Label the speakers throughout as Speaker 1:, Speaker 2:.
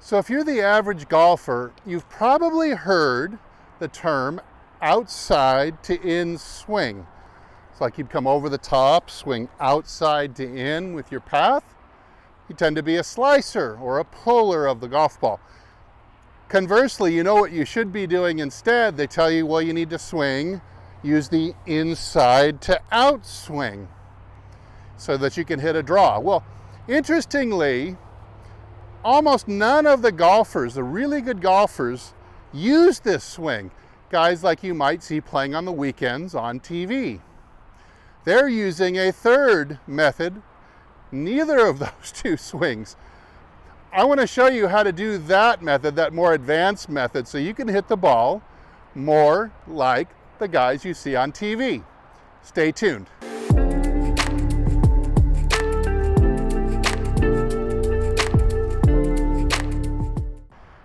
Speaker 1: So if you're the average golfer, you've probably heard the term outside to in swing. It's like you'd come over the top, swing outside to in with your path. You tend to be a slicer or a puller of the golf ball. Conversely, you know what you should be doing instead. They tell you, well, you need to swing, use the inside to out swing so that you can hit a draw. Well, interestingly, almost none of the golfers, the really good golfers, use this swing. Guys like you might see playing on the weekends on TV. They're using a third method, neither of those two swings. I want to show you how to do that method, that more advanced method, so you can hit the ball more like the guys you see on TV. Stay tuned.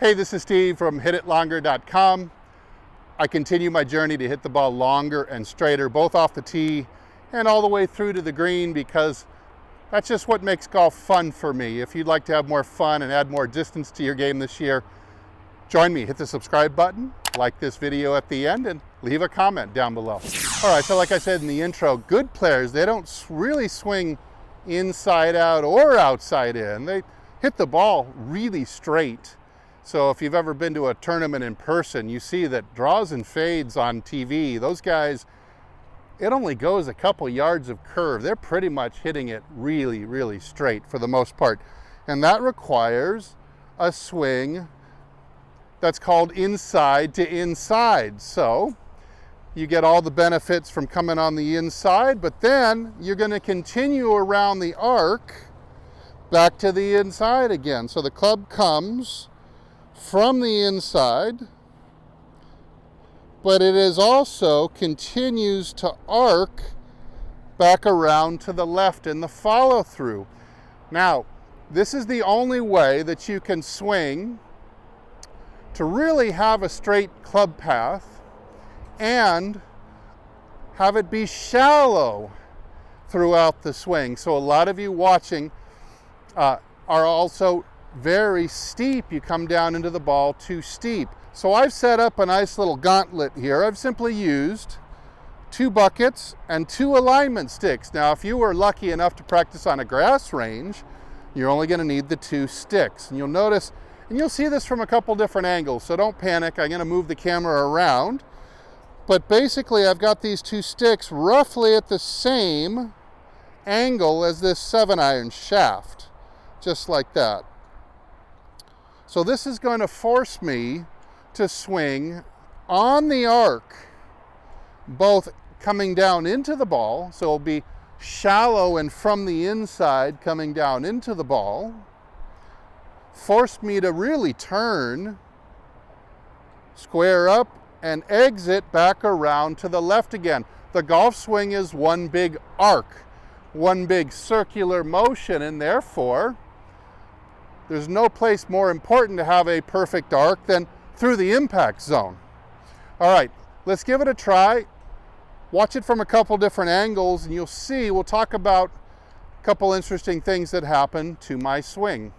Speaker 1: Hey, this is Steve from hititlonger.com. I continue my journey to hit the ball longer and straighter, both off the tee and all the way through to the green, because that's just what makes golf fun for me. If you'd like to have more fun and add more distance to your game this year, join me. Hit the subscribe button, like this video at the end, and leave a comment down below. All right, so like I said in the intro, good players, they don't really swing inside out or outside in. They hit the ball really straight. So if you've ever been to a tournament in person, you see that draws and fades on TV, those guys, it only goes a couple yards of curve. They're pretty much hitting it really, really straight for the most part. And that requires a swing that's called inside to inside. So you get all the benefits from coming on the inside, but then you're going to continue around the arc back to the inside again. So the club comes from the inside, but it is also continues to arc back around to the left in the follow through. Now, this is the only way that you can swing to really have a straight club path and have it be shallow throughout the swing. So a lot of you watching are also very steep. You come down into the ball too steep. So I've set up a nice little gauntlet here. I've simply used 2 buckets and 2 alignment sticks. Now, if you were lucky enough to practice on a grass range, you're only going to need the 2 sticks. And you'll notice, and you'll see this from a couple different angles, so don't panic. I'm going to move the camera around. But basically, I've got these 2 sticks roughly at the same angle as this 7-iron shaft, just like that. So this is going to force me to swing on the arc, both coming down into the ball, so it'll be shallow and from the inside coming down into the ball, force me to really turn, square up, and exit back around to the left again. The golf swing is one big arc, one big circular motion, and therefore there's no place more important to have a perfect arc than through the impact zone. All right, let's give it a try. Watch it from a couple different angles and you'll see, we'll talk about a couple interesting things that happen to my swing.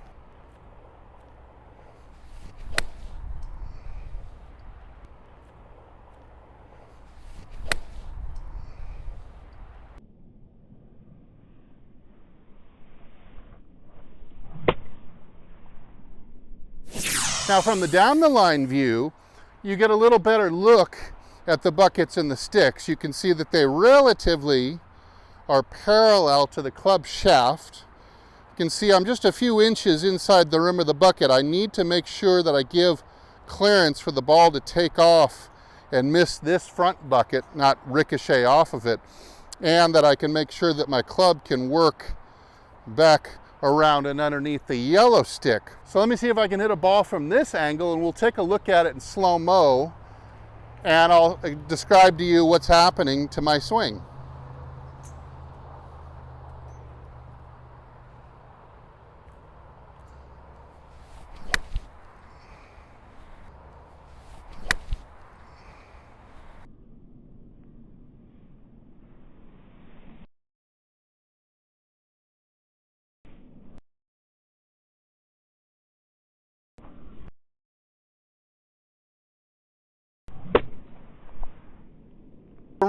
Speaker 1: Now from the down the line view, you get a little better look at the buckets and the sticks. You can see that they relatively are parallel to the club shaft. You can see I'm just a few inches inside the rim of the bucket. I need to make sure that I give clearance for the ball to take off and miss this front bucket, not ricochet off of it, and that I can make sure that my club can work back around and underneath the yellow stick. So let me see if I can hit a ball from this angle, and we'll take a look at it in slow-mo, and I'll describe to you what's happening to my swing.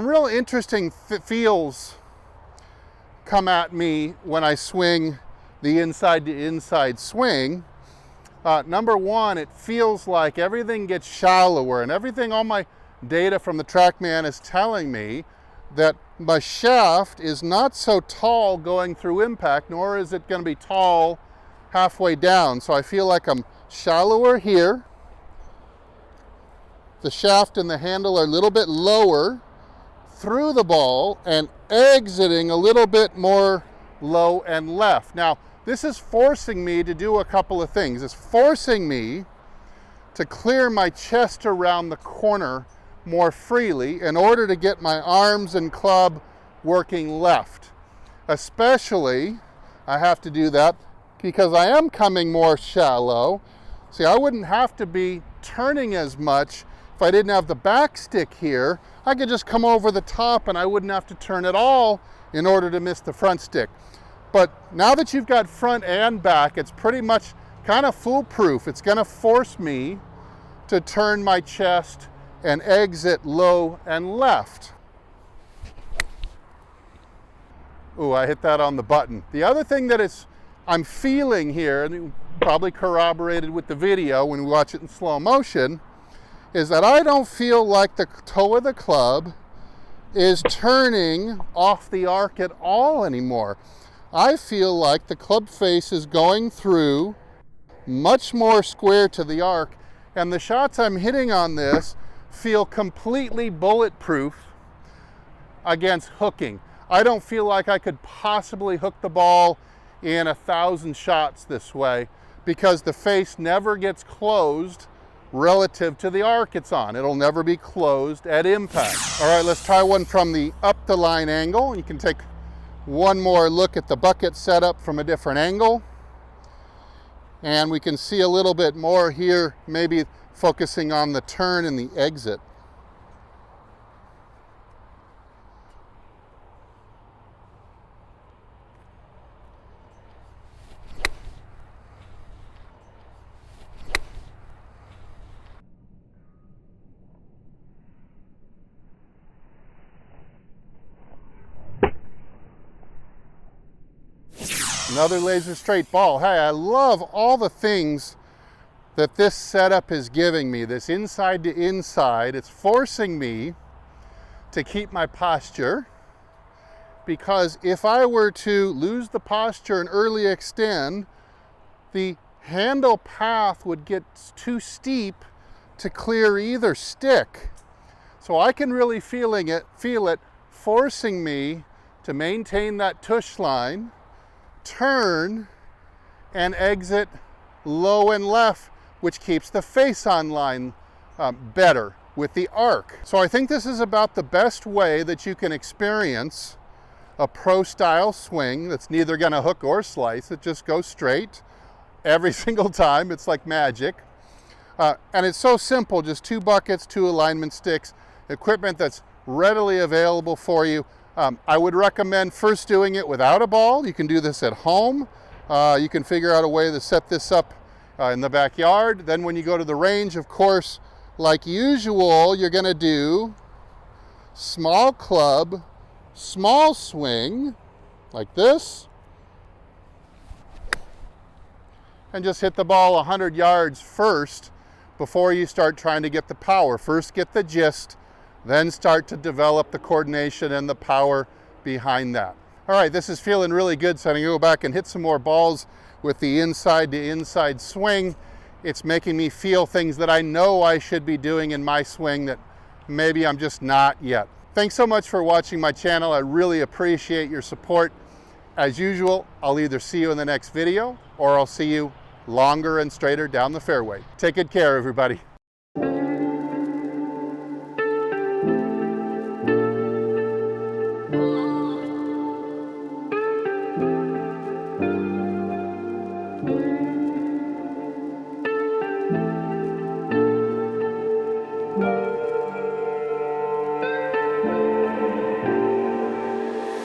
Speaker 1: some real interesting feels come at me when I swing the inside to inside swing. Number one, it feels like everything gets shallower, and everything, all my data from the TrackMan is telling me that my shaft is not so tall going through impact, nor is it going to be tall halfway down. So I feel like I'm shallower here. The shaft and the handle are a little bit lower through the ball and exiting a little bit more low and left. Now, this is forcing me to do a couple of things. It's forcing me to clear my chest around the corner more freely in order to get my arms and club working left. Especially, I have to do that because I am coming more shallow. See, I wouldn't have to be turning as much if I didn't have the back stick here. I could just come over the top and I wouldn't have to turn at all in order to miss the front stick. But now that you've got front and back, it's pretty much kind of foolproof. It's going to force me to turn my chest and exit low and left. Ooh, I hit that on the button. The other thing that I'm feeling here, and you probably corroborated with the video when we watch it in slow motion, is that I don't feel like the toe of the club is turning off the arc at all anymore. I feel like the club face is going through much more square to the arc, and the shots I'm hitting on this feel completely bulletproof against hooking. I don't feel like I could possibly hook the ball in 1,000 shots this way because the face never gets closed relative to the arc it's on. It'll never be closed at impact. All right, let's try one from the up the line angle. You can take one more look at the bucket setup from a different angle. And we can see a little bit more here, maybe focusing on the turn and the exit. Another laser straight ball. Hey, I love all the things that this setup is giving me, this inside to inside. It's forcing me to keep my posture, because if I were to lose the posture and early extend, the handle path would get too steep to clear either stick. So I can really feel it forcing me to maintain that tush line, turn, and exit low and left, which keeps the face on line better with the arc. So I think this is about the best way that you can experience a pro style swing that's neither gonna hook or slice. It just goes straight every single time. It's like magic. And it's so simple, just 2 buckets, 2 alignment sticks, equipment that's readily available for you. I would recommend first doing it without a ball. You can do this at home. You can figure out a way to set this up in the backyard. Then when you go to the range, of course, like usual, you're gonna do small club, small swing, like this, and just hit the ball 100 yards first before you start trying to get the power. First get the gist, then start to develop the coordination and the power behind that. All right, this is feeling really good, so I'm gonna go back and hit some more balls with the inside to inside swing. It's making me feel things that I know I should be doing in my swing that maybe I'm just not yet. Thanks so much for watching my channel. I really appreciate your support. As usual, I'll either see you in the next video or I'll see you longer and straighter down the fairway. Take good care, everybody.
Speaker 2: Oh.